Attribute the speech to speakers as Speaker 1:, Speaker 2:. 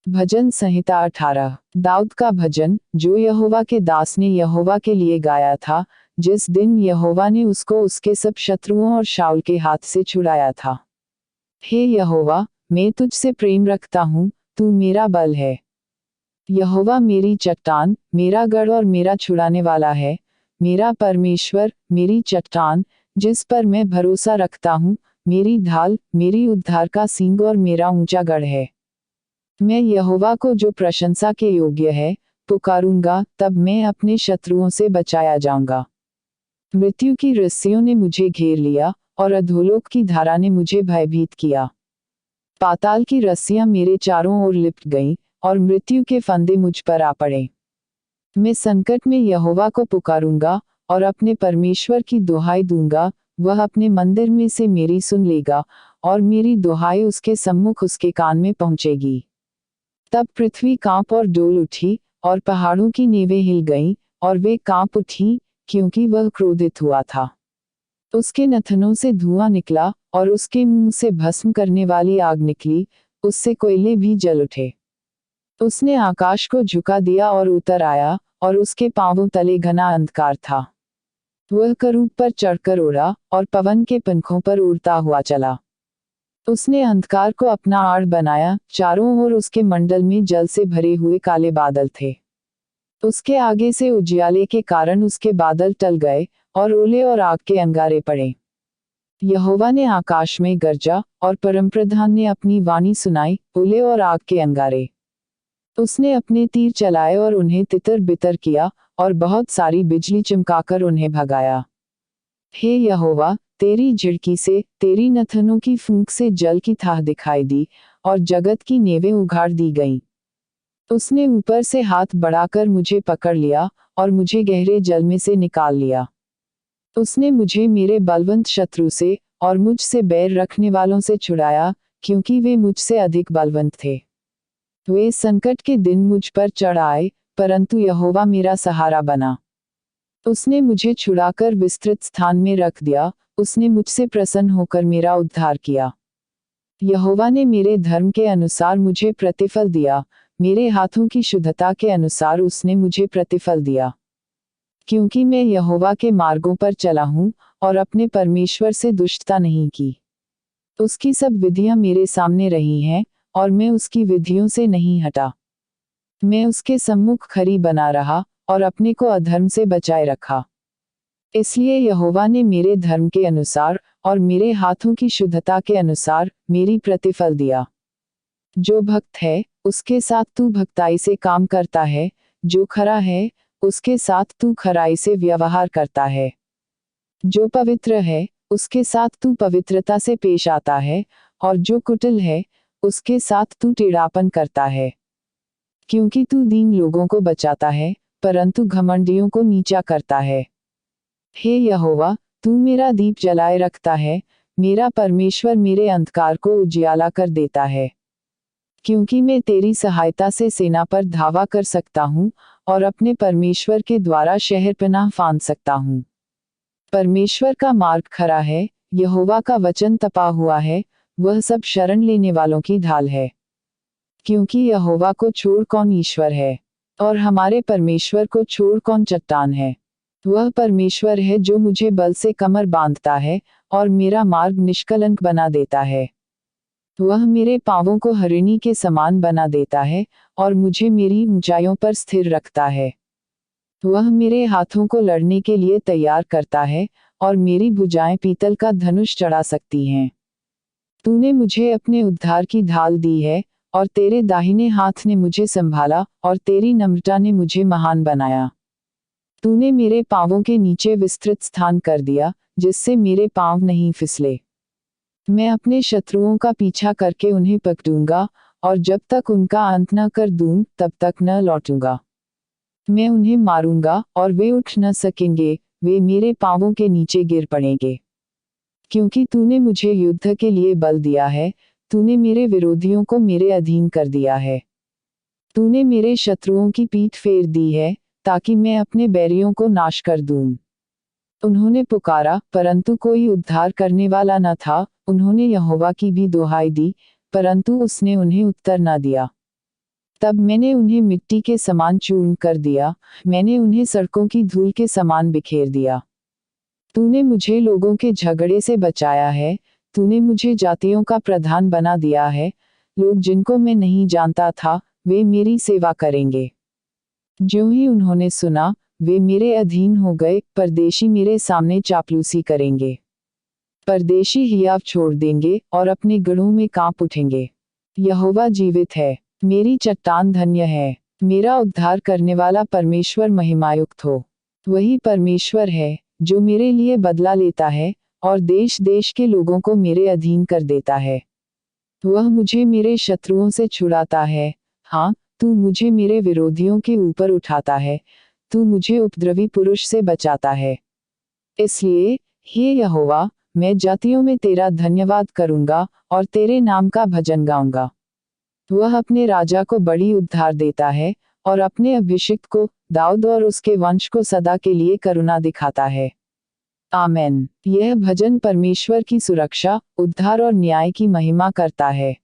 Speaker 1: भजन संहिता 18। दाऊद का भजन, जो यहोवा के दास ने यहोवा के लिए गाया था, जिस दिन यहोवा ने उसको उसके सब शत्रुओं और शाऊल के हाथ से छुड़ाया था। हे यहोवा, मैं तुझसे प्रेम रखता हूँ, तू मेरा बल है। यहोवा मेरी चट्टान, मेरा गढ़ और मेरा छुड़ाने वाला है, मेरा परमेश्वर, मेरी चट्टान, जिस पर मैं भरोसा रखता हूँ, मेरी ढाल, मेरी उद्धार का सींग और मेरा ऊंचा गढ़ है। मैं यहोवा को, जो प्रशंसा के योग्य है, पुकारूंगा, तब मैं अपने शत्रुओं से बचाया जाऊंगा। मृत्यु की रस्सियों ने मुझे घेर लिया और अधोलोक की धारा ने मुझे भयभीत किया। पाताल की रस्सियां मेरे चारों ओर लिपट गईं और मृत्यु के फंदे मुझ पर आ पड़े। मैं संकट में यहोवा को पुकारूंगा और अपने परमेश्वर की दुहाई दूंगा। वह अपने मंदिर में से मेरी सुन लेगा और मेरी दुहाई उसके सम्मुख उसके कान में पहुंचेगी। तब पृथ्वी कांप और डोल उठी और पहाड़ों की नेवें हिल गईं और वे कांप उठी, क्योंकि वह क्रोधित हुआ था। उसके नथनों से धुआं निकला और उसके मुंह से भस्म करने वाली आग निकली, उससे कोयले भी जल उठे। उसने आकाश को झुका दिया और उतर आया, और उसके पांवों तले घना अंधकार था। वह करूब पर चढ़कर उड़ा और पवन के पंखों पर उड़ता हुआ चला। उसने अंधकार को अपना आड़ बनाया, चारों ओर उसके मंडल में जल से भरे हुए काले बादल थे। उसके आगे से उजियाले के कारण उसके बादल टल गए और ओले और आग के अंगारे पड़े। यहोवा ने आकाश में गरजा और परमप्रधान ने अपनी वाणी सुनाई, ओले और आग के अंगारे। उसने अपने तीर चलाए और उन्हें तितर बितर किया और बहुत सारी बिजली चमकाकर उन्हें भगाया। हे यहोवा, तेरी झिड़की से, तेरी नथनों की फूंक से जल की थाह दिखाई दी और जगत की नेवें उघाड़ दी गईं। उसने ऊपर से हाथ बढ़ाकर मुझे पकड़ लिया और मुझे गहरे जल में से निकाल लिया। उसने मुझे मेरे बलवंत शत्रु से और मुझसे बैर रखने वालों से छुड़ाया, क्योंकि वे मुझसे अधिक बलवंत थे। वे संकट के दिन मुझ पर चढ़ आए, परंतु यहोवा मेरा सहारा बना। उसने मुझे छुड़ाकर विस्तृत स्थान में रख दिया, उसने मुझसे प्रसन्न होकर मेरा उद्धार किया। यहोवा ने मेरे धर्म के अनुसार मुझे प्रतिफल दिया, मेरे हाथों की शुद्धता के अनुसार उसने मुझे प्रतिफल दिया। क्योंकि मैं यहोवा के मार्गों पर चला हूँ और अपने परमेश्वर से दुष्टता नहीं की। उसकी सब विधियां मेरे सामने रही हैं और मैं उसकी विधियों से नहीं हटा। मैं उसके सम्मुख खरी बना रहा और अपने को अधर्म से बचाए रखा। इसलिए यहोवा ने मेरे धर्म के अनुसार और मेरे हाथों की शुद्धता के अनुसार मेरी प्रतिफल दिया। जो भक्त है, उसके साथ तू भक्ताई से काम करता है, जो खरा है, उसके साथ तू खराई से व्यवहार करता है। जो पवित्र है, उसके साथ तू पवित्रता से पेश आता है, और जो कुटिल है, उसके साथ तू टेढ़ापन करता है। क्योंकि तू दीन लोगों को बचाता है, परंतु घमंडियों को नीचा करता है। हे यहोवा, तू मेरा दीप जलाए रखता है, मेरा परमेश्वर मेरे अंधकार को उजियाला कर देता है। क्योंकि मैं तेरी सहायता से सेना पर धावा कर सकता हूँ और अपने परमेश्वर के द्वारा शहर पनाह फांद सकता हूँ। परमेश्वर का मार्ग खरा है, यहोवा का वचन तपा हुआ है, वह सब शरण लेने वालों की ढाल है। क्योंकि यहोवा को छोड़ कौन ईश्वर है, और हमारे परमेश्वर को छोड़ कौन चट्टान है। वह परमेश्वर है जो मुझे बल से कमर बांधता है और मेरा मार्ग निष्कलंक बना देता है। वह मेरे पांवों को हरिणी के समान बना देता है और मुझे मेरी ऊंचाइयों पर स्थिर रखता है। वह मेरे हाथों को लड़ने के लिए तैयार करता है और मेरी भुजाएं पीतल का धनुष चढ़ा सकती हैं। तूने मुझे अपने उद्धार की ढाल दी है और तेरे दाहिने हाथ ने मुझे संभाला और तेरी नम्रता ने मुझे महान बनाया। तूने मेरे पांवों के नीचे विस्तृत स्थान कर दिया, जिससे मेरे पांव नहीं फिसले। मैं अपने शत्रुओं का पीछा करके उन्हें पकड़ूंगा और जब तक उनका अंत न कर दूं, तब तक न लौटूंगा। मैं उन्हें मारूंगा और वे उठ न सकेंगे, वे मेरे पांवों के नीचे गिर पड़ेंगे। क्योंकि तूने मुझे युद्ध के लिए बल दिया है, तूने मेरे विरोधियों को मेरे अधीन कर दिया है। तूने मेरे शत्रुओं की पीठ फेर दी है, ताकि मैं अपने बैरियों को नाश कर दूं। उन्होंने पुकारा, परंतु कोई उद्धार करने वाला न था, उन्होंने यहोवा की भी दुहाई दी, परंतु उसने उन्हें उत्तर न दिया। तब मैंने उन्हें मिट्टी के समान चूर्ण कर दिया, मैंने उन्हें सड़कों की धूल के समान बिखेर दिया। तूने मुझे लोगों के झगड़े से बचाया है, तूने मुझे जातियों का प्रधान बना दिया है, लोग जिनको मैं नहीं जानता था, वे मेरी सेवा करेंगे। ज्यों ही उन्होंने सुना, वे मेरे अधीन हो गए, परदेशी मेरे सामने चापलूसी करेंगे। परदेशी हियाव छोड़ देंगे और अपने गढ़ों में कांप उठेंगे। यहोवा जीवित है, मेरी चट्टान धन्य है, मेरा उद्धार करने वाला परमेश्वर महिमायुक्त हो। वही परमेश्वर है जो मेरे लिए बदला लेता है और देश देश के लोगों को मेरे अधीन कर देता है। वह मुझे मेरे शत्रुओं से छुड़ाता है, हाँ, तू मुझे मेरे विरोधियों के ऊपर उठाता है, तू मुझे उपद्रवी पुरुष से बचाता है। इसलिए हे यहोवा, मैं जातियों में तेरा धन्यवाद करूंगा और तेरे नाम का भजन गाऊंगा। वह अपने राजा को बड़ी उद्धार देता है और अपने अभिषिक्त को, दाऊद और उसके वंश को सदा के लिए करुणा दिखाता है। आमेन। यह भजन परमेश्वर की सुरक्षा, उद्धार और न्याय की महिमा करता है।